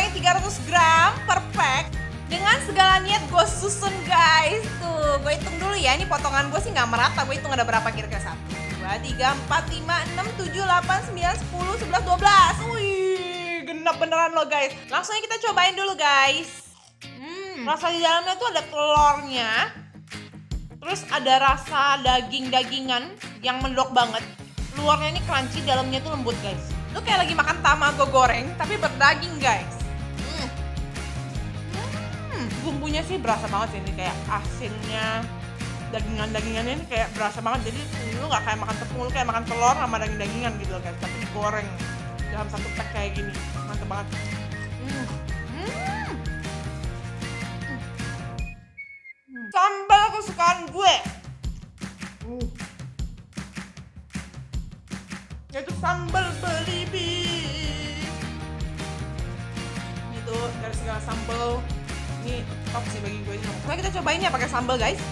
goreng 300 gram per pack. Dengan segala niat gue susun guys. Tuh, gue hitung dulu ya. Ini potongan gue sih nggak merata. Gue hitung ada berapa kira-kira. 1, 2, 3, 4, 5, 6, 7, 8, 9, 10, 11, 12. Wih, genap beneran loh guys. Langsung aja kita cobain dulu guys. Rasa di dalamnya tuh ada telurnya. Terus ada rasa daging-dagingan yang mendok banget. Luarnya ini crunchy, dalamnya tuh lembut guys. Lu kayak lagi makan tamago goreng tapi berdaging guys. Bumbunya sih berasa banget sih, ini kayak asinnya, dagingan-dagingannya ini kayak berasa banget. Jadi lu nggak kayak makan tepung, lu kayak makan telur sama daging-dagingan gitu loh guys, tapi digoreng dalam satu pack kayak gini. Mantep banget. Sambal kesukaan gue yaitu sambal belibis. Itu dari segala sambal ini top sih bagi gue. Nah, kita cobain ya pakai sambal guys.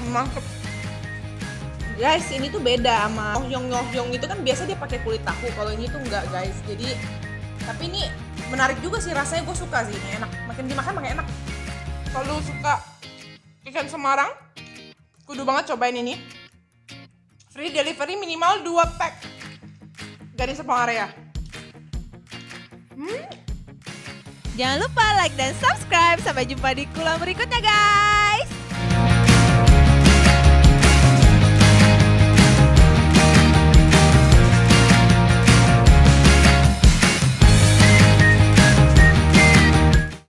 Mantep. Guys, ini tuh beda sama nyohyong itu kan biasa dia pakai kulit tahu. Kalau ini tuh enggak guys. Jadi tapi ini menarik juga sih, rasanya gue suka sih, ini enak. Makin dimakan makin enak. Kalau suka ikan Semarang, kudu banget cobain ini. Free delivery minimal 2 pack dari Serpong area. Jangan lupa like dan subscribe. Sampai jumpa di kulam berikutnya guys.